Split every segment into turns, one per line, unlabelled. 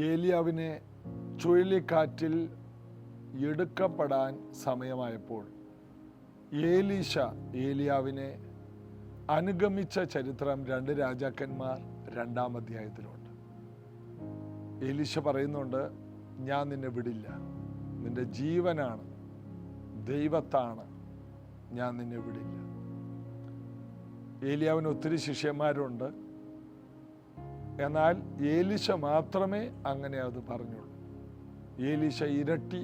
ഏലിയാവിനെ ചുഴലിക്കാറ്റിൽ എടുക്കപ്പെടാൻ സമയമായപ്പോൾ ഏലീശ ഏലിയാവിനെ അനുഗമിച്ച ചരിത്രം 2 രാജാക്കന്മാർ 2-ാം അധ്യായത്തിലുണ്ട്. ഏലീശ പറയുന്നുണ്ട്, ഞാൻ നിന്നെ വിടില്ല, നിന്റെ ജീവനാണ്, ദൈവത്താണ്, ഞാൻ നിന്നെ വിടില്ല. ഏലിയാവിന് ഒത്തിരി ശിഷ്യന്മാരുണ്ട്. എന്നാൽ ഏലീശ മാത്രമേ അങ്ങനെ അത് പറഞ്ഞുള്ളൂ. ഏലീശ ഇരട്ടി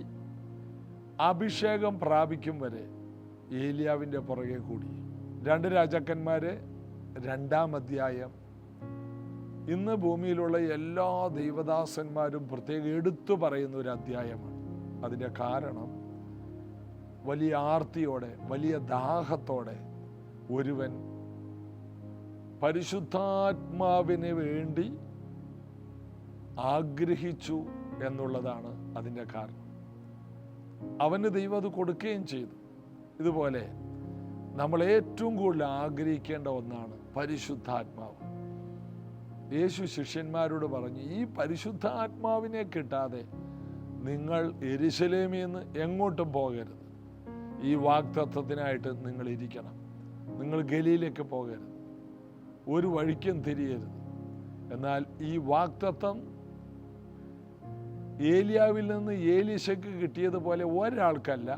അഭിഷേകം പ്രാപിക്കും വരെ ഏലിയാവിൻ്റെ പുറകെ കൂടി. 2 രാജാക്കന്മാർ 2-ാം അധ്യായം ഇന്ന് ഭൂമിയിലുള്ള എല്ലാ ദൈവദാസന്മാരും പ്രത്യേകം എടുത്തു പറയുന്ന ഒരു അധ്യായമാണ്. അതിൻ്റെ കാരണം, വലിയ ആർത്തിയോടെ, വലിയ ദാഹത്തോടെ ഒരുവൻ പരിശുദ്ധാത്മാവിന് വേണ്ടി ആഗ്രഹിച്ചു എന്നുള്ളതാണ് അതിൻ്റെ കാരണം. അവന് ദൈവം അത് കൊടുക്കുകയും ചെയ്തു. ഇതുപോലെ നമ്മൾ ഏറ്റവും കൂടുതൽ ആഗ്രഹിക്കേണ്ട ഒന്നാണ് പരിശുദ്ധാത്മാവ്. യേശു ശിഷ്യന്മാരോട് പറഞ്ഞു, ഈ പരിശുദ്ധാത്മാവിനെ കിട്ടാതെ നിങ്ങൾ യെരൂശലേമിൽ നിന്ന് എങ്ങോട്ടും പോകരുത്. ഈ വാഗ്ദത്തത്തിനായിട്ട് നിങ്ങൾ ഇരിക്കണം. നിങ്ങൾ ഗലീലയ്ക്ക് പോകരുത്, ഒരു വഴിക്കും തിരിയരുത്. എന്നാൽ ഈ വാഗ്ദത്തം ഏലിയാവിൽ നിന്ന് ഏലീശയ്ക്ക് കിട്ടിയതുപോലെ ഒരാൾക്കല്ല,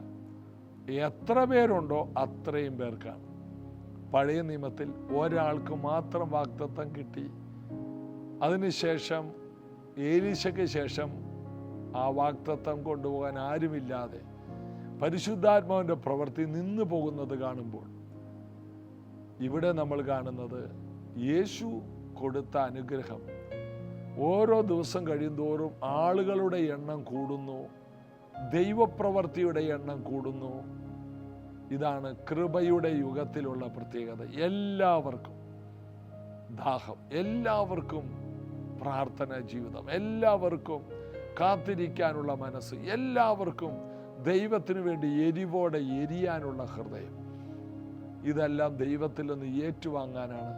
എത്ര പേരുണ്ടോ അത്രയും പേർക്കാണ്. പഴയ നിയമത്തിൽ ഒരാൾക്ക് മാത്രം വാഗ്ദത്തം കിട്ടി. അതിനുശേഷം ഏലീശയ്ക്ക് ശേഷം ആ വാഗ്ദത്തം കൊണ്ടുപോകാൻ ആരുമില്ലാതെ പരിശുദ്ധാത്മാവിൻ്റെ പ്രവൃത്തി നിന്നു പോകുന്നത് കാണുമ്പോൾ ഇവിടെ നമ്മൾ കാണുന്നത് യേശു കൊടുത്ത അനുഗ്രഹം ഓരോ ദിവസം കഴിയുന്തോറും ആളുകളുടെ എണ്ണം കൂടുന്നു, ദൈവപ്രവൃത്തിയുടെ എണ്ണം കൂടുന്നു. ഇതാണ് കൃപയുടെ യുഗത്തിലുള്ള പ്രത്യേകത. എല്ലാവർക്കും ദാഹം, എല്ലാവർക്കും പ്രാർത്ഥന ജീവിതം, എല്ലാവർക്കും കാത്തിരിക്കാനുള്ള മനസ്സ്, എല്ലാവർക്കും ദൈവത്തിനു വേണ്ടി എരിവോടെ എരിയാനുള്ള ഹൃദയം. ഇതെല്ലാം ദൈവത്തിൽ നിന്ന് ഏറ്റുവാങ്ങാനാണ്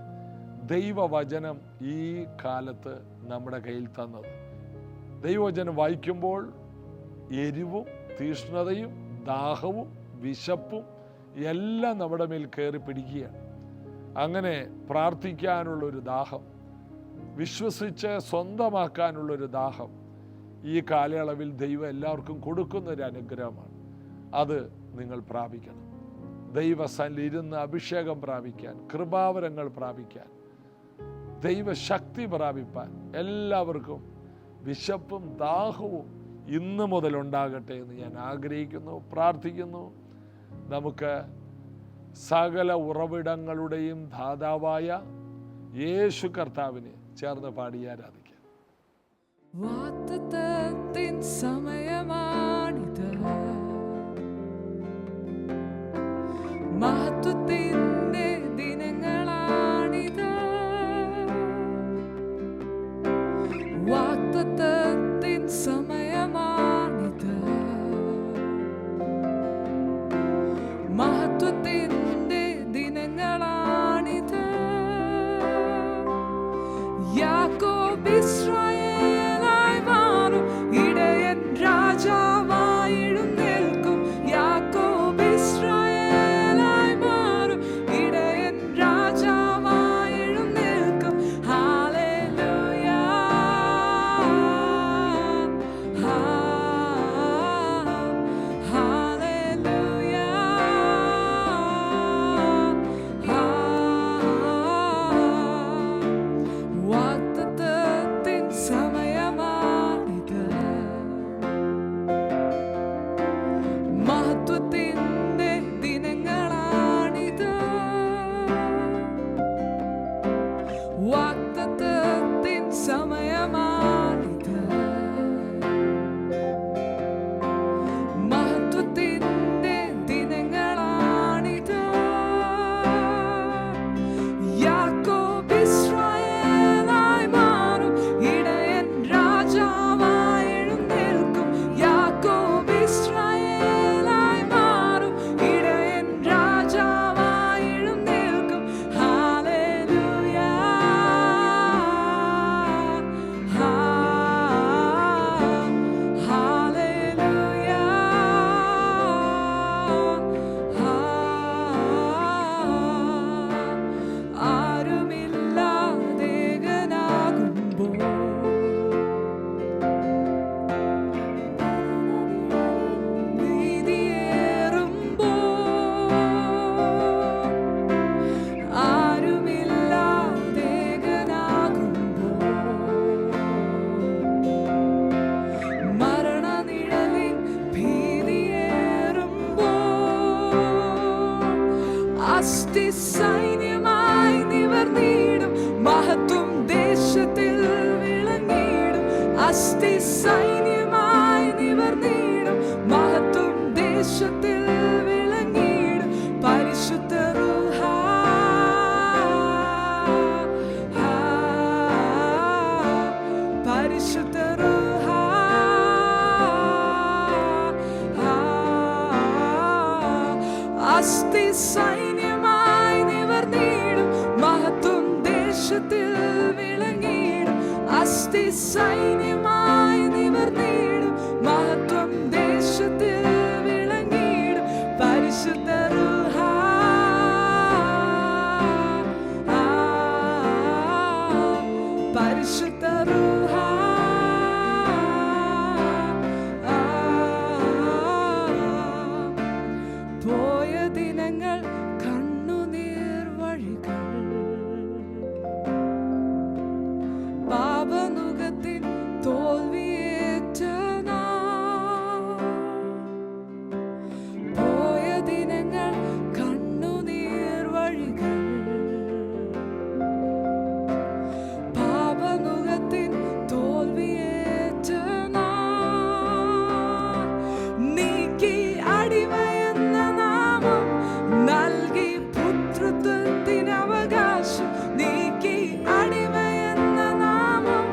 ദൈവവചനം ഈ കാലത്ത് നമ്മുടെ കയ്യിൽ തന്നത്. ദൈവവചനം വായിക്കുമ്പോൾ എരിവും തീഷ്ണതയും ദാഹവും വിശപ്പും എല്ലാം നമ്മുടെ മേൽ കയറി പിടിക്കുകയാണ്. അങ്ങനെ പ്രാർത്ഥിക്കാനുള്ളൊരു ദാഹം, വിശ്വസിച്ച് സ്വന്തമാക്കാനുള്ളൊരു ദാഹം ഈ കാലയളവിൽ ദൈവം എല്ലാവർക്കും കൊടുക്കുന്നൊരു അനുഗ്രഹമാണ്. അത് നിങ്ങൾ പ്രാപിക്കണം. ദൈവസന്നിധിയിൽ ഇരുന്ന് അഭിഷേകം പ്രാപിക്കാൻ, കൃപാവരങ്ങൾ പ്രാപിക്കാൻ, ദൈവശക്തി പ്രാപിപ്പാൻ എല്ലാവർക്കും വിശപ്പും ദാഹവും ഇന്ന് മുതൽ ഉണ്ടാകട്ടെ എന്ന് ഞാൻ ആഗ്രഹിക്കുന്നു, പ്രാർത്ഥിക്കുന്നു. നമുക്ക് സകല ഉറവിടങ്ങളുടെയും ദാതാവായ യേശു കർത്താവിനെ ചേർന്ന് പാടി ആരാധിക്കാം.
വാഗ്ദത്തത്തിൻ സമയമാണിത്, മഹത്വത്തിന്റെ ദിനങ്ങളാണിത്. വാഗ്ദത്തത്തിൻ സമയമാണിത്, മഹത്വത്തിന്റെ ദിനങ്ങളാണിത്. യാക്കോബ് ഇസ്രായേലായി മാറും ഇടയൻ അസ്ഥി സൈന്യമായി നിവർന്നിടും മഹത്വം ദേശത്തിൽ വിളങ്ങിടും പരിശുദ്ധ റൂഹ പരിശുദ്ധ റൂഹ അസ്ഥി സൈന്യമായി നിവർന്നിടും മഹത്വം ദേശത്തിൽ വിളങ്ങിടും അസ്ഥി സൈന്യമായി നിവർന്നിടും മഹത്വം ദേശത്തിൽ വിളങ്ങിടും പരിശുദ്ധ റൂഹ പരിശുദ്ധ റൂഹ പോയ ദിനങ്ങൾ കണ്ണുനീർ വഴികൾ പാപനുകത്തിൻ തോൽവിയേറ്റ നാൾ. പോയ ദിനങ്ങൾ കണ്ണുനീർ വഴികൾ പാപനുകത്തിൻ തോൽവിയേറ്റ നാൾ. നീക്കി അടിമയെന്ന നാമം നൽകി പുത്രത്വത്തിന് അവകാശം. നീക്കി അടിമയെന്ന നാമം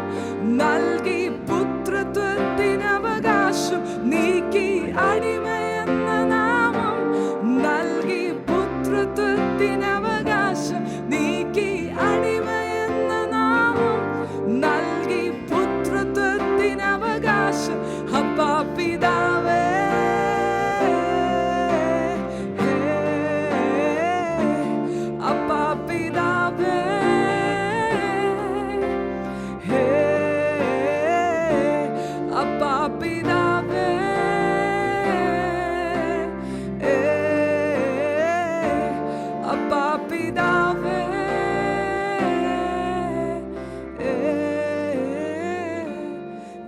നൽകി പുത്രത്വത്തിന് അവകാശം. നീക്കി അടിമയെന്ന നാമം നൽകി പുത്രത്വത്തിന് അവകാശം. നീക്കി അടിമയെന്ന നാമം നൽകി പുത്രത്വത്തിന് അവകാശം. അപ്പാ പിതാവേ അപ്പാ പിതാവേ അപ്പാ പിതാവേ അപ്പാ പിതാവേ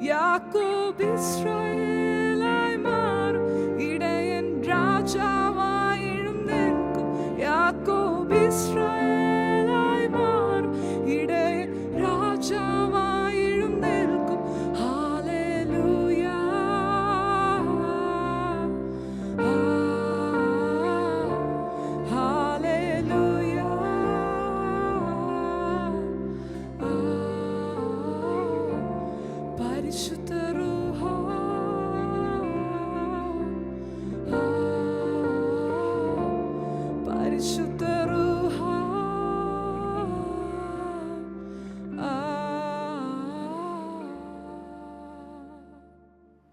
യാക്കോബ് ഇസ്രായേലായി മാറും ഇടയൻ രാജാവായി എഴുന്നേൽക്കും. യാക്കോബ് ഇസ്രായേലായി മാറും ഇടയൻ രാജാവായി എഴുന്നേൽക്കും. ഹല്ലേലൂയ ഹല്ലേലൂയ പരിശുദ്ധ റൂഹ പരിശുദ്ധ റൂഹ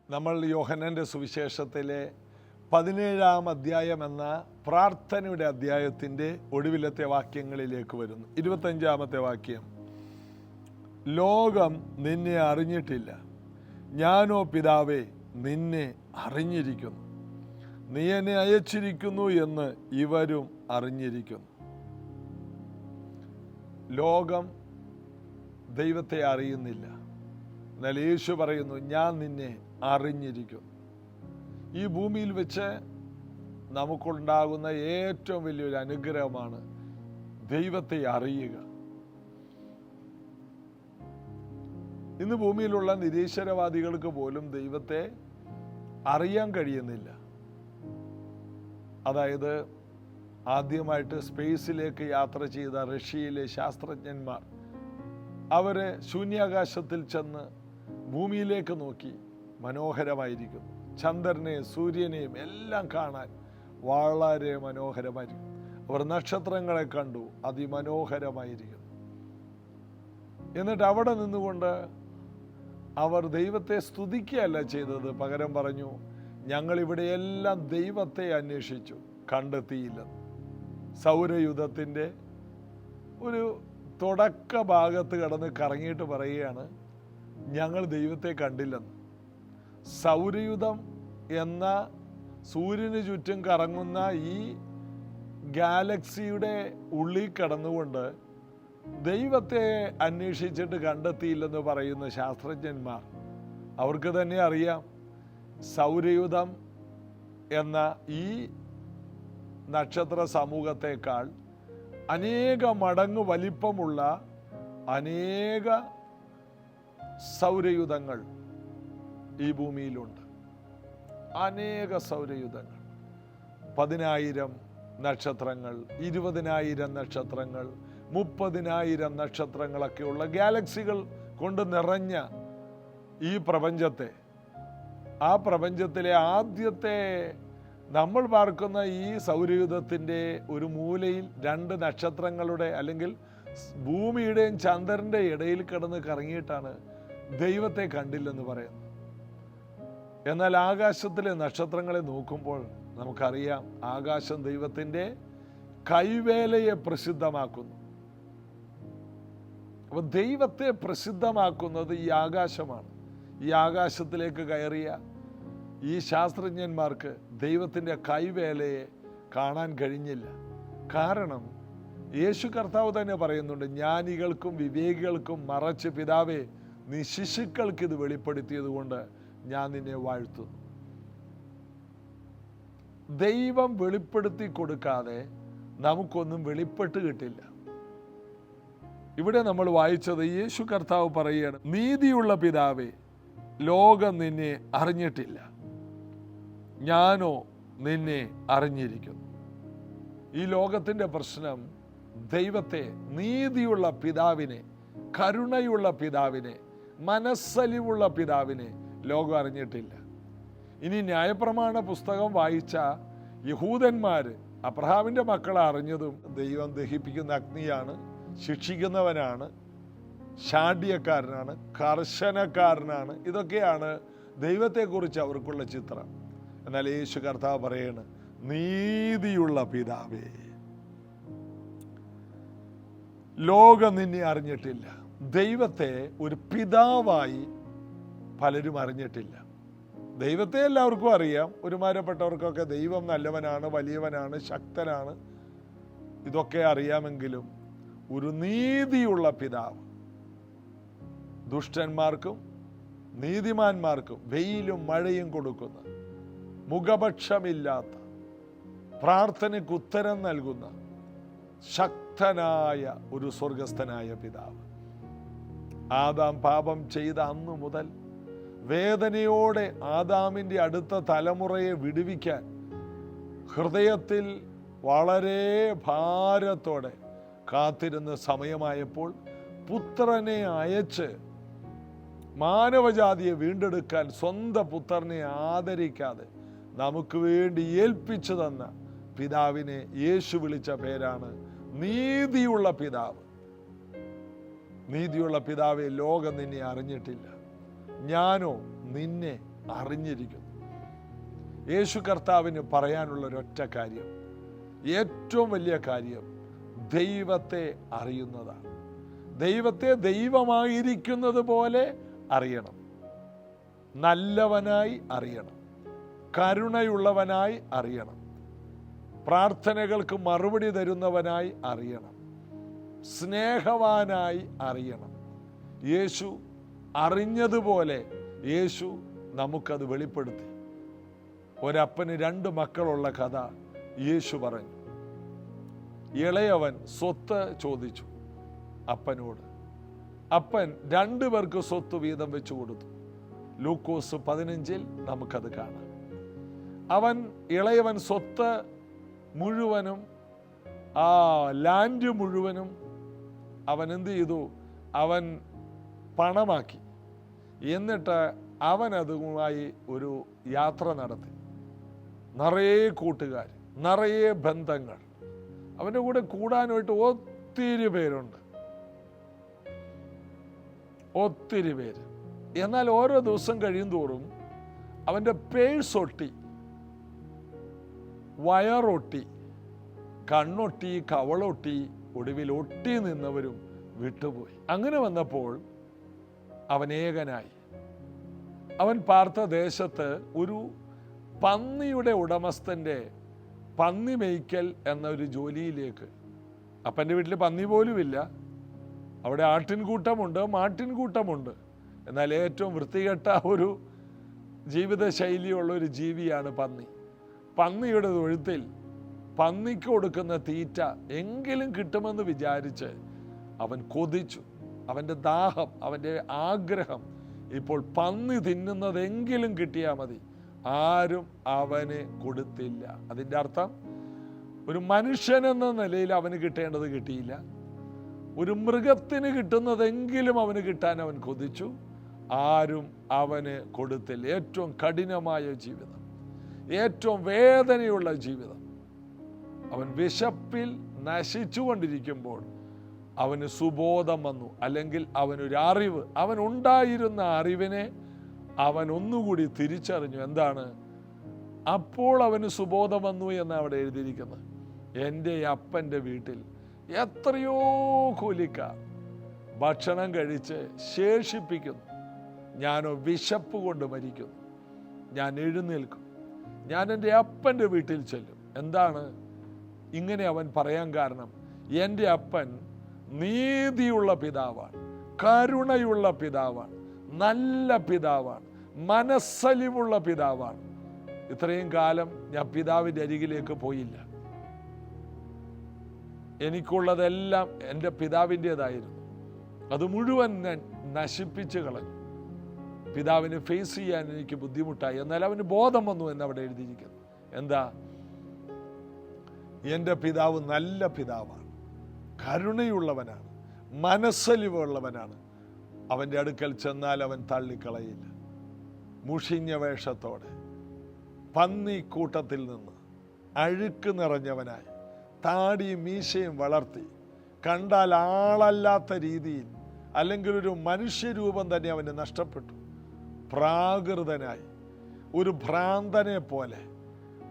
നമ്മൾ യോഹന്നാന്റെ സുവിശേഷത്തിലെ 17-ാം അധ്യായം എന്ന പ്രാർത്ഥനയുടെ അധ്യായത്തിൻ്റെ ഒടുവിലത്തെ വാക്യങ്ങളിലേക്ക് വരുന്നു. 25-ാമത്തെ വാക്യം, ലോകം നിന്നെ അറിഞ്ഞിട്ടില്ല, ഞാനോ പിതാവേ നിന്നെ അറിഞ്ഞിരിക്കുന്നു. നീ എന്നെ അയച്ചിരിക്കുന്നു എന്ന് ഇവരും അറിഞ്ഞിരിക്കുന്നു. ലോകം ദൈവത്തെ അറിയുന്നില്ല. എന്നാൽ യേശു പറയുന്നു, ഞാൻ നിന്നെ അറിഞ്ഞിരിക്കുന്നു. ഈ ഭൂമിയിൽ വെച്ച് നമുക്കുണ്ടാകുന്ന ഏറ്റവും വലിയൊരു അനുഗ്രഹമാണ് ദൈവത്തെ അറിയുക. ഇന്ന് ഭൂമിയിലുള്ള നിരീശ്വരവാദികൾക്ക് പോലും ദൈവത്തെ അറിയാൻ കഴിയുന്നില്ല. അതായത് ആദ്യമായിട്ട് സ്പേസിലേക്ക് യാത്ര ചെയ്ത റഷ്യയിലെ ശാസ്ത്രജ്ഞന്മാർ അവര് ശൂന്യാകാശത്തിൽ ചെന്ന് ഭൂമിയിലേക്ക് നോക്കി, മനോഹരമായിരിക്കുന്നു. ചന്ദ്രനെയും സൂര്യനെയും എല്ലാം കാണാൻ വളരെ മനോഹരമായിരിക്കും. അവർ നക്ഷത്രങ്ങളെ കണ്ടു, അതിമനോഹരമായിരിക്കുന്നു. എന്നിട്ട് അവിടെ നിന്നുകൊണ്ട് അവർ ദൈവത്തെ സ്തുതിക്കുകയല്ല ചെയ്തത്, പകരം പറഞ്ഞു, ഞങ്ങളിവിടെയെല്ലാം ദൈവത്തെ അന്വേഷിച്ചു, കണ്ടെത്തിയില്ലെന്ന്. സൗരയുധത്തിൻ്റെ ഒരു തുടക്ക ഭാഗത്ത് കടന്ന് കറങ്ങിയിട്ട് പറയുകയാണ്, ഞങ്ങൾ ദൈവത്തെ കണ്ടില്ലെന്ന്. സൗരയുധം എന്ന സൂര്യന് ചുറ്റും കറങ്ങുന്ന ഈ ഗാലക്സിയുടെ ഉള്ളിൽ കടന്നുകൊണ്ട് ദൈവത്തെ അന്വേഷിച്ചിട്ട് കണ്ടെത്തിയില്ലെന്ന് പറയുന്ന ശാസ്ത്രജ്ഞന്മാർ, അവർക്ക് തന്നെ അറിയാം സൗരയുധം എന്ന ഈ നക്ഷത്ര സമൂഹത്തേക്കാൾ അനേക മടങ്ങ് വലിപ്പമുള്ള അനേക സൗരയുധങ്ങൾ ഈ ഭൂമിയിലുണ്ട്. അനേക സൗരയൂഥങ്ങൾ, 10,000 നക്ഷത്രങ്ങൾ, 20,000 നക്ഷത്രങ്ങൾ, 30,000 നക്ഷത്രങ്ങളൊക്കെയുള്ള ഗാലക്സികൾ കൊണ്ട് നിറഞ്ഞ ഈ പ്രപഞ്ചത്തെ, ആ പ്രപഞ്ചത്തിലെ ആദ്യത്തെ നമ്മൾ പാർക്കുന്ന ഈ സൗരയൂഥത്തിൻ്റെ ഒരു മൂലയിൽ 2 നക്ഷത്രങ്ങളുടെ അല്ലെങ്കിൽ ഭൂമിയുടെയും ചന്ദ്രൻ്റെ ഇടയിൽ കിടന്ന് കറങ്ങിയിട്ടാണ് ദൈവത്തെ കണ്ടില്ലെന്ന് പറയുന്നത്. എന്നാൽ ആകാശത്തിലെ നക്ഷത്രങ്ങളെ നോക്കുമ്പോൾ നമുക്കറിയാം, ആകാശം ദൈവത്തിൻ്റെ കൈവേലയെ പ്രസിദ്ധമാക്കുന്നു. അപ്പോൾ ദൈവത്തെ പ്രസിദ്ധമാക്കുന്നത് ഈ ആകാശമാണ്. ഈ ആകാശത്തിലേക്ക് കയറിയ ഈ ശാസ്ത്രജ്ഞന്മാർക്ക് ദൈവത്തിൻ്റെ കൈവേലയെ കാണാൻ കഴിഞ്ഞില്ല. കാരണം യേശു കർത്താവ് തന്നെ പറയുന്നുണ്ട്, ജ്ഞാനികൾക്കും വിവേകികൾക്കും മറച്ച് പിതാവേ നീ ശിശുക്കൾക്ക് ഇത് വെളിപ്പെടുത്തിയത് കൊണ്ട് ഞാൻ നിന്നെ വാഴ്ത്തുന്നു. ദൈവം വെളിപ്പെടുത്തി കൊടുക്കാതെ നമുക്കൊന്നും വെളിപ്പെട്ട് കിട്ടില്ല. ഇവിടെ നമ്മൾ വായിച്ചത് യേശു കർത്താവ് പറയുകയാണ്, നീതിയുള്ള പിതാവേ ലോകം നിന്നെ അറിഞ്ഞിട്ടില്ല, ഞാനോ നിന്നെ അറിഞ്ഞിരിക്കുന്നു. ഈ ലോകത്തിൻ്റെ പ്രശ്നം ദൈവത്തെ, നീതിയുള്ള പിതാവിനെ, കരുണയുള്ള പിതാവിനെ, മനസ്സലിവുള്ള പിതാവിനെ ലോകം അറിഞ്ഞിട്ടില്ല. ഇനി ന്യായപ്രമാണ പുസ്തകം വായിച്ച യഹൂദന്മാർ അബ്രഹാമിൻ്റെ മക്കളെ അറിഞ്ഞതും ദൈവം ദഹിപ്പിക്കുന്ന അഗ്നിയാണ്, ശിക്ഷിക്കുന്നവനാണ്, ശാഠ്യക്കാരനാണ്, കർശനക്കാരനാണ്. ഇതൊക്കെയാണ് ദൈവത്തെക്കുറിച്ച് അവർക്കുള്ള ചിത്രം. എന്നാൽ യേശു കർത്താവ് പറയാണ്, നീതിയുള്ള പിതാവേ ലോകം നിന്നെ അറിഞ്ഞിട്ടില്ല. ദൈവത്തെ ഒരു പിതാവായി പലരും അറിഞ്ഞിട്ടില്ല. ദൈവത്തെ എല്ലാവർക്കും അറിയാം, ഒരുമാരപ്പെട്ടവർക്കൊക്കെ ദൈവം നല്ലവനാണ്, വലിയവനാണ്, ശക്തനാണ്, ഇതൊക്കെ അറിയാമെങ്കിലും ഒരു നീതിയുള്ള പിതാവ്, ദുഷ്ടന്മാർക്കും നീതിമാന്മാർക്കും വെയിലും മഴയും കൊടുക്കുന്ന, മുഖപക്ഷമില്ലാത്ത, പ്രാർത്ഥനയ്ക്ക് ഉത്തരം നൽകുന്ന ശക്തനായ ഒരു സ്വർഗസ്ഥനായ പിതാവ്. ആദാം പാപം ചെയ്ത അന്നു മുതൽ വേദനയോടെ ആദാമിൻ്റെ അടുത്ത തലമുറയെ വിടുവിക്കാൻ ഹൃദയത്തിൽ വളരെ ഭാരത്തോടെ കാത്തിരുന്ന സമയമായപ്പോൾ പുത്രനെ അയച്ച് മാനവജാതിയെ വീണ്ടെടുക്കാൻ സ്വന്തം പുത്രനെ ആദരിക്കാതെ നമുക്ക് വേണ്ടി ഏൽപ്പിച്ചു തന്ന പിതാവിനെ യേശു വിളിച്ച പേരാണ് നീതിയുള്ള പിതാവ്. നീതിയുള്ള പിതാവെ ലോകം നിന്നെ അറിഞ്ഞിട്ടില്ല, ഞാനോ നിന്നെ അറിഞ്ഞിരിക്കുന്നു. യേശു കർത്താവിന് പറയാനുള്ള ഒരൊറ്റ കാര്യം, ഏറ്റവും വലിയ കാര്യം ദൈവത്തെ അറിയുന്നതാണ്. ദൈവത്തെ ദൈവമായിരിക്കുന്നത് പോലെ അറിയണം, നല്ലവനായി അറിയണം, കരുണയുള്ളവനായി അറിയണം, പ്രാർത്ഥനകൾക്ക് മറുപടി തരുന്നവനായി അറിയണം, സ്നേഹവാനായി അറിയണം. യേശു അറിഞ്ഞതുപോലെ യേശു നമുക്കത് വെളിപ്പെടുത്തി. ഒരപ്പന് 2 മക്കളുള്ള കഥ യേശു പറഞ്ഞു. ഇളയവൻ സ്വത്ത് ചോദിച്ചു അപ്പനോട്. അപ്പൻ 2 പേർക്ക് സ്വത്ത് വീതം വെച്ചു കൊടുത്തു. ലൂക്കോസ് 15 നമുക്കത് കാണാം. ഇളയവൻ സ്വത്ത് മുഴുവനും, ആ ലാൻഡ് മുഴുവനും അവൻ എന്ത് ചെയ്തു? അവൻ പണമാക്കി. എന്നിട്ട് അവൻ അതുമായി ഒരു യാത്ര നടത്തി. നിറയെ കൂട്ടുകാർ, നിറയെ ബന്ധങ്ങൾ, അവൻ്റെ കൂടെ കൂടാനായിട്ട് ഒത്തിരി പേരുണ്ട്, ഒത്തിരി പേര്. എന്നാൽ ഓരോ ദിവസം കഴിയും തോറും അവൻ്റെ പേഴ്സൊട്ടി, വയറൊട്ടി, കണ്ണൊട്ടി, കവളൊട്ടി, ഒടുവിൽ ഒട്ടി നിന്നവരും വിട്ടുപോയി. അങ്ങനെ വന്നപ്പോൾ അവൻ ഏകനായി. അവൻ പാർത്ത ദേശത്ത് ഒരു പന്നിയുടെ ഉടമസ്ഥൻ്റെ പന്നി മേയ്ക്കൽ എന്നൊരു ജോലിയിലേക്ക്, അപ്പൻ്റെ വീട്ടിൽ പന്നി പോലുമില്ല, അവിടെ ആട്ടിൻകൂട്ടമുണ്ട്, മാട്ടിൻകൂട്ടമുണ്ട്, എന്നാൽ ഏറ്റവും വൃത്തികെട്ട ഒരു ജീവിതശൈലിയുള്ള ഒരു ജീവിയാണ് പന്നി. പന്നിയുടെ തൊഴുത്തിൽ പന്നിക്ക് കൊടുക്കുന്ന തീറ്റ എങ്കിലും കിട്ടുമെന്ന് വിചാരിച്ച് അവൻ കൊതിച്ചു. അവൻ്റെ ദാഹം, അവൻ്റെ ആഗ്രഹം ഇപ്പോൾ പന്നി തിന്നുന്നതെങ്കിലും കിട്ടിയാൽ മതി. ആരും അവന് കൊടുത്തില്ല. അതിൻ്റെ അർത്ഥം ഒരു മനുഷ്യനെന്ന നിലയിൽ അവന് കിട്ടേണ്ടത് കിട്ടിയില്ല. ഒരു മൃഗത്തിന് കിട്ടുന്നതെങ്കിലും അവന് കിട്ടാൻ അവൻ കൊതിച്ചു. ആരും അവന് കൊടുത്തില്ല. ഏറ്റവും കഠിനമായ ജീവിതം, ഏറ്റവും വേദനയുള്ള ജീവിതം. അവൻ വിശപ്പിൽ നശിച്ചുകൊണ്ടിരിക്കുമ്പോൾ അവന് സുബോധം വന്നു, അല്ലെങ്കിൽ അവനൊരു അറിവ്, അവൻ ഉണ്ടായിരുന്ന അറിവിനെ അവൻ ഒന്നുകൂടി തിരിച്ചറിഞ്ഞു. എന്താണ്? അപ്പോൾ അവന് സുബോധം വന്നു എന്ന് അവിടെ എഴുതിയിരിക്കുന്നത്. എൻ്റെ അപ്പൻ്റെ വീട്ടിൽ എത്രയോ കൂലിക്കാർ ഭക്ഷണം കഴിച്ച് ശേഷിപ്പിക്കുന്നു, ഞാനോ വിശപ്പ് കൊണ്ട് മരിക്കുന്നു. ഞാൻ എഴുന്നേൽക്കും, ഞാൻ എൻ്റെ അപ്പൻ്റെ വീട്ടിൽ ചെല്ലും. എന്താണ് ഇങ്ങനെ അവൻ പറയാൻ കാരണം? എൻ്റെ അപ്പൻ നീതിയുള്ള പിതാവാണ്, കരുണയുള്ള പിതാവാണ്, നല്ല പിതാവാണ്, മനസ്സലിവുള്ള പിതാവാണ്. ഇത്രയും കാലം ഞാൻ പിതാവിൻ്റെ അരികിലേക്ക് പോയില്ല. എനിക്കുള്ളതെല്ലാം എൻ്റെ പിതാവിൻ്റേതായിരുന്നു. അത് മുഴുവൻ ഞാൻ നശിപ്പിച്ച് കളഞ്ഞു. പിതാവിനെ ഫേസ് ചെയ്യാൻ എനിക്ക് ബുദ്ധിമുട്ടായി. എന്നാൽ അവന് ബോധം വന്നു എന്നവിടെ എഴുതിയിരിക്കുന്നു. എന്താ? എൻ്റെ പിതാവ് നല്ല പിതാവാണ്, കരുണയുള്ളവനാണ്, മനസ്സലിവുള്ളവനാണ്. അവൻ്റെ അടുക്കൽ ചെന്നാൽ അവൻ തള്ളിക്കളയില്ല. മുഷിഞ്ഞ വേഷത്തോടെ പന്നി കൂട്ടത്തിൽ നിന്ന് അഴുക്ക് നിറഞ്ഞവനായി താടിയും മീശയും വളർത്തി, കണ്ടാൽ ആളല്ലാത്ത രീതിയിൽ, അല്ലെങ്കിൽ ഒരു മനുഷ്യരൂപം തന്നെ അവന് നഷ്ടപ്പെട്ടു. പ്രാകൃതനായി, ഒരു ഭ്രാന്തനെ പോലെ,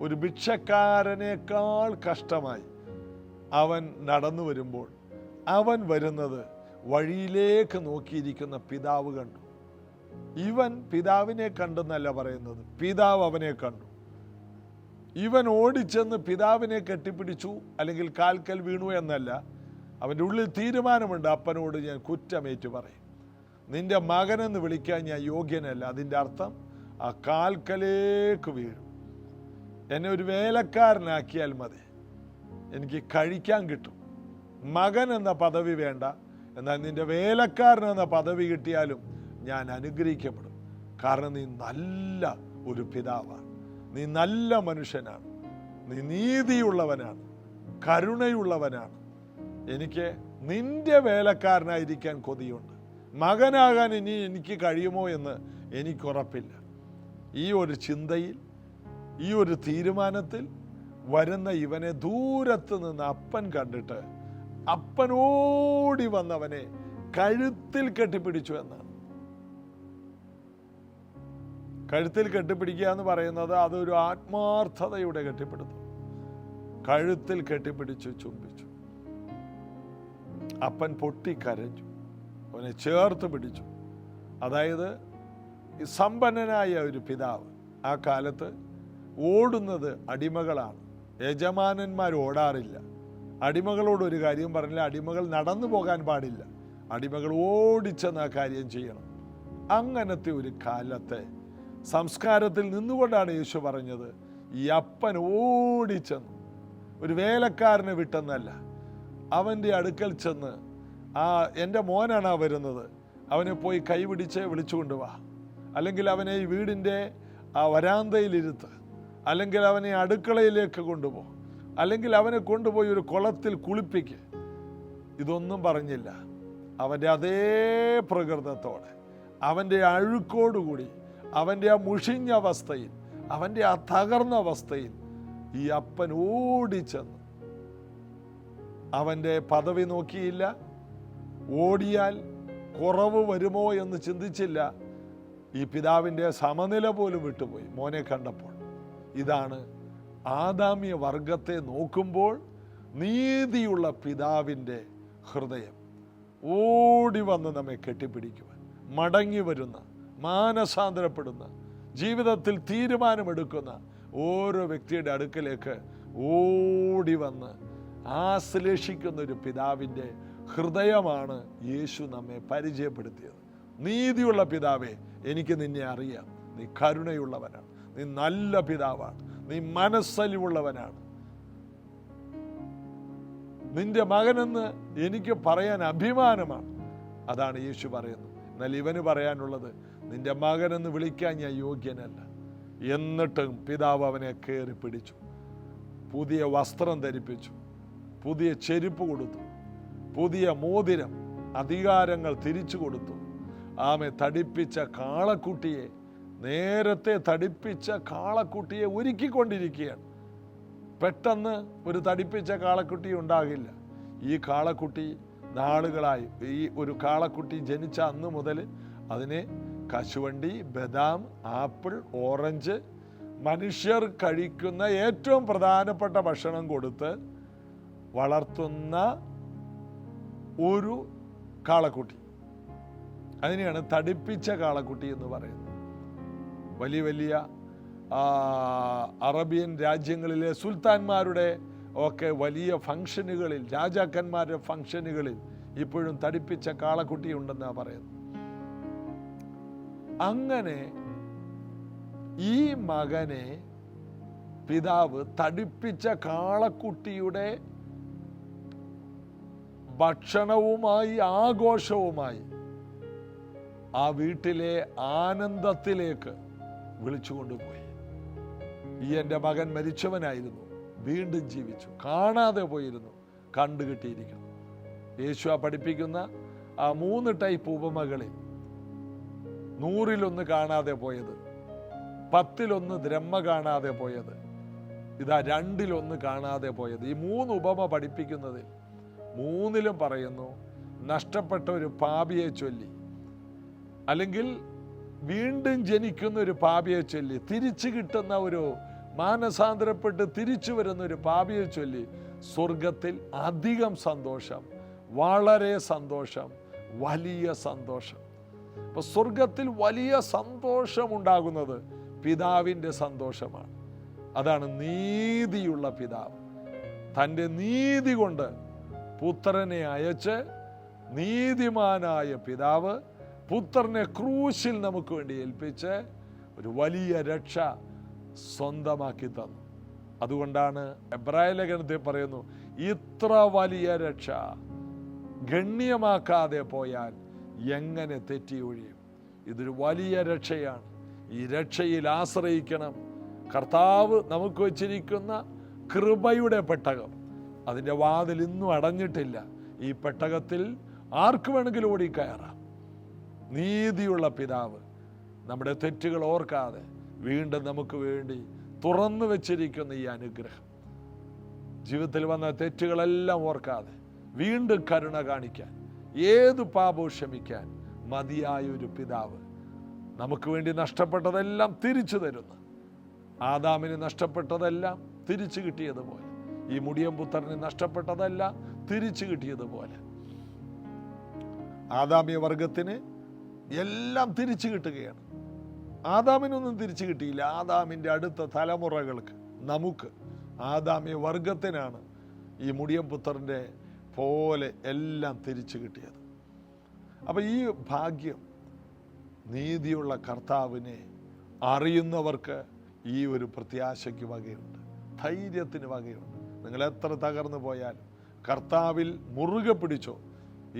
ഒരു ഭിക്ഷക്കാരനേക്കാൾ കഷ്ടമായി അവൻ നടന്നു വരുമ്പോൾ, അവൻ വരുന്നത് വഴിയിലേക്ക് നോക്കിയിരിക്കുന്ന പിതാവ് കണ്ടു. ഇവൻ പിതാവിനെ കണ്ടെന്നല്ല പറയുന്നത്, പിതാവ് അവനെ കണ്ടു. ഇവൻ ഓടിച്ചെന്ന് പിതാവിനെ കെട്ടിപ്പിടിച്ചു, അല്ലെങ്കിൽ കാൽക്കൽ വീണു എന്നല്ല. അവൻ്റെ ഉള്ളിൽ തീരുമാനമുണ്ട്, അപ്പനോട് ഞാൻ കുറ്റമേറ്റു പറയും, നിന്റെ മകനെന്ന് വിളിക്കാൻ ഞാൻ യോഗ്യനല്ല. അതിൻ്റെ അർത്ഥം ആ കാൽക്കലേക്ക് വീഴും. എന്നെ ഒരു വേലക്കാരനാക്കിയാൽ മതി, എനിക്ക് കഴിക്കാൻ കിട്ടും. മകൻ എന്ന പദവി വേണ്ട, എന്നാൽ നിന്റെ വേലക്കാരൻ എന്ന പദവി കിട്ടിയാലും ഞാൻ അനുഗ്രഹിക്കപ്പെടും. കാരണം നീ നല്ല ഒരു പിതാവാണ്, നീ നല്ല മനുഷ്യനാണ്, നീ നീതിയുള്ളവനാണ്, കരുണയുള്ളവനാണ്. എനിക്ക് നിന്റെ വേലക്കാരനായിരിക്കാൻ കൊതിയുണ്ട്. മകനാകാൻ ഇനി എനിക്ക് കഴിയുമോ എന്ന് എനിക്കുറപ്പില്ല. ഈ ഒരു ചിന്തയിൽ, ഈ ഒരു തീരുമാനത്തിൽ വരുന്ന ഇവനെ ദൂരത്ത് നിന്ന് അപ്പൻ കണ്ടിട്ട് അപ്പനോടി വന്നവനെ കഴുത്തിൽ കെട്ടിപ്പിടിച്ചു എന്നാണ്. കഴുത്തിൽ കെട്ടിപ്പിടിക്കുക എന്ന് പറയുന്നത് അതൊരു ആത്മാർത്ഥതയുടെ കെട്ടിപ്പിടുത്തം. കഴുത്തിൽ കെട്ടിപ്പിടിച്ചു ചുംബിച്ചു. അപ്പൻ പൊട്ടിക്കരഞ്ഞു, അവനെ ചേർത്ത് പിടിച്ചു. അതായത് ഈ സമ്പന്നനായ ഒരു പിതാവ്, ആ കാലത്ത് ഓടുന്നത് അടിമകളാണ്, യജമാനന്മാർ ഓടാറില്ല. അടിമകളോട് ഒരു കാര്യം പറഞ്ഞില്ല, അടിമകൾ നടന്നു പോകാൻ പാടില്ല, അടിമകൾ ഓടിച്ചെന്ന് ആ കാര്യം ചെയ്യണം. അങ്ങനത്തെ ഒരു കാലത്തെ സംസ്കാരത്തിൽ നിന്നുകൊണ്ടാണ് യേശു പറഞ്ഞത്, ഈ അപ്പൻ ഓടിച്ചെന്ന്, ഒരു വേലക്കാരനെ വിട്ടെന്നല്ല, അവൻ്റെ അടുക്കൽ ചെന്ന്, എൻ്റെ മോനാണ് വരുന്നത്, അവനെ പോയി കൈപിടിച്ച് വിളിച്ചുകൊണ്ട് വാ, അല്ലെങ്കിൽ അവനെ ഈ വീടിൻ്റെ വരാന്തയിലിരുത്ത്, അല്ലെങ്കിൽ അവനെ അടുക്കളയിലേക്ക് കൊണ്ടുപോ, അല്ലെങ്കിൽ അവനെ കൊണ്ടുപോയി ഒരു കുളത്തിൽ കുളിപ്പിക്ക്. ഇതൊന്നും പറഞ്ഞില്ല. അവൻ്റെ അതേ പ്രകൃതത്തോടെ, അവൻ്റെ അഴുക്കോടുകൂടി, അവൻ്റെ ആ മുഷിഞ്ഞ അവസ്ഥയിൽ, അവൻ്റെ ആ തകർന്ന അവസ്ഥയിൽ ഈ അപ്പൻ ഓടിച്ചെന്ന്, അവൻ്റെ പദവി നോക്കിയില്ല, ഓടിയാൽ കുറവ് വരുമോ എന്ന് ചിന്തിച്ചില്ല. ഈ പിതാവിൻ്റെ സമനില പോലും വിട്ടുപോയി മോനെ കണ്ടപ്പോൾ. ഇതാണ് ആദാമ്യ വർഗത്തെ നോക്കുമ്പോൾ നീതിയുള്ള പിതാവിൻ്റെ ഹൃദയം. ഓടി വന്ന് നമ്മെ കെട്ടിപ്പിടിക്കുവാൻ, മടങ്ങി വരുന്ന, മാനസാന്തരപ്പെടുന്ന, ജീവിതത്തിൽ തീരുമാനമെടുക്കുന്ന ഓരോ വ്യക്തിയുടെ അടുക്കലേക്ക് ഓടി വന്ന് ആശ്ലേഷിക്കുന്ന ഒരു പിതാവിൻ്റെ ഹൃദയമാണ് യേശു നമ്മെ പരിചയപ്പെടുത്തിയത്. നീതിയുള്ള പിതാവേ, എനിക്ക് നിന്നെ അറിയാം, നീ കരുണയുള്ളവനാണ്, നീ നല്ല പിതാവാണ്, നീ മനസ്സലിവുള്ളവനാണ്. നിന്റെ മകനെന്ന് എനിക്ക് പറയാൻ അഭിമാനമാണ്. അതാണ് യേശു പറയുന്നത്. എന്നാൽ ഇവന് പറയാനുള്ളത്, നിന്റെ മകനെന്ന് വിളിക്കാൻ ഞാൻ യോഗ്യനല്ല. എന്നിട്ടും പിതാവ് അവനെ കയറി പിടിച്ചു, പുതിയ വസ്ത്രം ധരിപ്പിച്ചു, പുതിയ ചെരുപ്പ് കൊടുത്തു, പുതിയ മോതിരം, അധികാരങ്ങൾ തിരിച്ചു കൊടുത്തു. ആമേ, തടിപ്പിച്ച കാളക്കുട്ടിയെ, നേരത്തെ തടിപ്പിച്ച കാളക്കുട്ടിയെ ഒരുക്കിക്കൊണ്ടിരിക്കുകയാണ്. പെട്ടെന്ന് ഒരു തടിപ്പിച്ച കാളക്കുട്ടി ഉണ്ടാകില്ല. ഈ കാളക്കുട്ടി നാളുകളായി, ഈ ഒരു കാളക്കുട്ടി ജനിച്ച അന്ന് മുതൽ അതിനെ കശുവണ്ടി, ബദാം, ആപ്പിൾ, ഓറഞ്ച്, മനുഷ്യർ കഴിക്കുന്ന ഏറ്റവും പ്രധാനപ്പെട്ട ഭക്ഷണം കൊടുത്ത് വളർത്തുന്ന ഒരു കാളക്കുട്ടി. അതിനെയാണ് തടിപ്പിച്ച കാളക്കുട്ടി എന്ന് പറയുന്നത്. വലിയ വലിയ അറബിയൻ രാജ്യങ്ങളിലെ സുൽത്താൻമാരുടെ ഒക്കെ വലിയ ഫംഗ്ഷനുകളിൽ, രാജാക്കന്മാരുടെ ഫംഗ്ഷനുകളിൽ ഇപ്പോഴും തടിപ്പിച്ച കാളക്കുട്ടി ഉണ്ടെന്നാണ് പറയുന്നത്. അങ്ങനെ ഈ മകനെ പിതാവ് തടിപ്പിച്ച കാളക്കുട്ടിയുടെ ഭക്ഷണവുമായി, ആഘോഷവുമായി ആ വീട്ടിലെ ആനന്ദത്തിലേക്ക് വിളിച്ചുകൊണ്ടുപോയി. ഈ എൻ്റെ മകൻ മരിച്ചവനായിരുന്നു, വീണ്ടും ജീവിച്ചു, കാണാതെ പോയിരുന്നു, കണ്ടുകിട്ടിയിരിക്കുന്നു. യേശു പഠിപ്പിക്കുന്ന ആ 3 ടൈപ്പ് ഉപമകളിൽ 100-1 കാണാതെ പോയത്, 10-1 ദ്രഹ്മ കാണാതെ പോയത്, ഇതാ 2-1 കാണാതെ പോയത്. ഈ 3 ഉപമ പഠിപ്പിക്കുന്നതിൽ 3-ലും പറയുന്നു നഷ്ടപ്പെട്ട ഒരു പാപിയെ ചൊല്ലി, അല്ലെങ്കിൽ വീണ്ടും ജനിക്കുന്ന ഒരു പാപിയെ ചൊല്ലി, തിരിച്ചു കിട്ടുന്ന ഒരു മാനസാന്തരപ്പെട്ട് തിരിച്ചു വരുന്ന ഒരു പാപിയെ ചൊല്ലി സ്വർഗത്തിൽ അധികം സന്തോഷം, വളരെ സന്തോഷം, വലിയ സന്തോഷം. അപ്പൊ സ്വർഗത്തിൽ വലിയ സന്തോഷം ഉണ്ടാകുന്നത് പിതാവിൻ്റെ സന്തോഷമാണ്. അതാണ് നീതിയുള്ള പിതാവ്. തൻ്റെ നീതി കൊണ്ട് പുത്രനെ അയച്ച്, നീതിമാനായ പിതാവ് പുത്രനെ ക്രൂശിൽ നമുക്ക് വേണ്ടി ഏൽപ്പിച്ച് ഒരു വലിയ രക്ഷ സ്വന്തമാക്കി തന്നു. അതുകൊണ്ടാണ് എബ്രായ ലേഖനത്തിൽ പറയുന്നു, ഇത്ര വലിയ രക്ഷ ഗണ്യമാക്കാതെ പോയാൽ എങ്ങനെ തെറ്റി ഒഴിയും. ഇതൊരു വലിയ രക്ഷയാണ്. ഈ രക്ഷയിൽ ആശ്രയിക്കണം. കർത്താവ് നമുക്ക് വച്ചിരിക്കുന്ന കൃപയുടെ പെട്ടകം, അതിൻ്റെ വാതിൽ ഇന്നും അടഞ്ഞിട്ടില്ല. ഈ പെട്ടകത്തിൽ ആർക്ക് വേണമെങ്കിലും ഓടിക്കയറാം. നീതിയുള്ള പിതാവ് നമ്മുടെ തെറ്റുകൾ ഓർക്കാതെ വീണ്ടും നമുക്ക് വേണ്ടി തുറന്നു വെച്ചിരിക്കുന്ന ഈ അനുഗ്രഹം, ജീവിതത്തിൽ വന്ന തെറ്റുകളെല്ലാം ഓർക്കാതെ വീണ്ടും കരുണ കാണിക്കാൻ, ഏത് പാപവും ക്ഷമിക്കാൻ മതിയായ ഒരു പിതാവ് നമുക്ക് വേണ്ടി നഷ്ടപ്പെട്ടതെല്ലാം തിരിച്ചു തരുന്നു. ആദാമിന് നഷ്ടപ്പെട്ടതെല്ലാം തിരിച്ചു കിട്ടിയതുപോലെ, ഈ മുടിയൻ പുത്രന് നഷ്ടപ്പെട്ടതെല്ലാം തിരിച്ചു കിട്ടിയതുപോലെ ആദാമ്യ വർഗത്തിന് എല്ലാം തിരിച്ചു കിട്ടുകയാണ്. ആദാമിനൊന്നും തിരിച്ചു കിട്ടിയില്ല. ആദാമിൻ്റെ അടുത്ത തലമുറകൾക്ക്, നമുക്ക്, ആദാമ്യ വർഗത്തിനാണ് ഈ മുടിയൻ പുത്രൻ്റെ പോലെ എല്ലാം തിരിച്ചു കിട്ടിയത്. അപ്പം ഈ ഭാഗ്യം നീതിയുള്ള കർത്താവിനെ അറിയുന്നവർക്ക് ഈ ഒരു പ്രത്യാശയ്ക്ക് വകയുണ്ട്, ധൈര്യത്തിന് വകയുണ്ട്. നിങ്ങൾ എത്ര തകർന്നു പോയാലും കർത്താവിൽ മുറുകെ പിടിച്ചോ.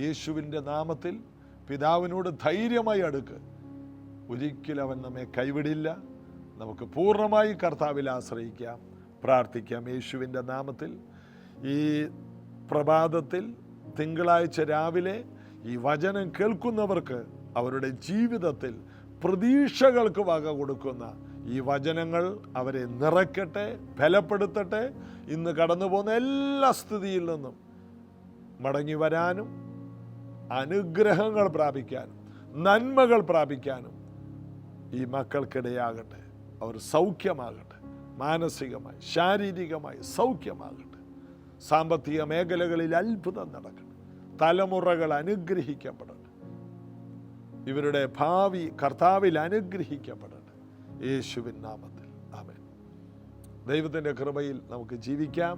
യേശുവിൻ്റെ നാമത്തിൽ പിതാവിനോട് ധൈര്യമായി അടുക്ക്. ഒരിക്കലും അവൻ നമ്മെ കൈവിടില്ല. നമുക്ക് പൂർണ്ണമായി കർത്താവിൽ ആശ്രയിക്കാം, പ്രാർത്ഥിക്കാം. യേശുവിൻ്റെ നാമത്തിൽ ഈ പ്രഭാതത്തിൽ, തിങ്കളാഴ്ച രാവിലെ ഈ വചനം കേൾക്കുന്നവർക്ക് അവരുടെ ജീവിതത്തിൽ പ്രതീക്ഷകൾക്ക് വക കൊടുക്കുന്ന ഈ വചനങ്ങൾ അവരെ നിറയ്ക്കട്ടെ, ബലപ്പെടുത്തട്ടെ. ഇന്ന് കടന്നു പോകുന്ന എല്ലാ സ്ഥിതിയിൽ നിന്നും മടങ്ങി വരാനും, അനുഗ്രഹങ്ങൾ പ്രാപിക്കാനും, നന്മകൾ പ്രാപിക്കാനും ഈ മക്കൾക്കിടയാകട്ടെ. അവർ സൗഖ്യമാകട്ടെ, മാനസികമായി, ശാരീരികമായി സൗഖ്യമാകട്ടെ. സാമ്പത്തിക മേഖലകളിൽ അത്ഭുതം നടക്കട്ടെ. തലമുറകൾ അനുഗ്രഹിക്കപ്പെടട്ടെ. ഇവരുടെ ഭാവി കർത്താവിൽ അനുഗ്രഹിക്കപ്പെടട്ടെ. യേശുവിൻ നാമത്തിൽ ആമേൻ. ദൈവത്തിൻ്റെ കൃപയിൽ നമുക്ക് ജീവിക്കാം,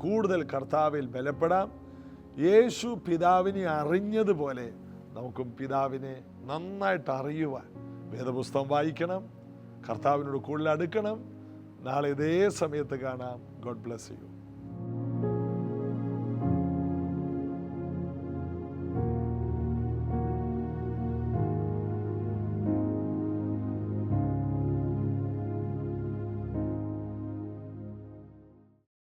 കൂടുതൽ കർത്താവിൽ ബലപ്പെടാം. യേശു പിതാവിനെ അറിഞ്ഞതുപോലെ നമുക്കും പിതാവിനെ നന്നായിട്ട് അറിയുവാൻ വേദപുസ്തകം വായിക്കണം, കർത്താവിനോട് കൂടുതൽ അടുക്കണം. നാളെ ഇതേ സമയത്ത് കാണാം. God bless you.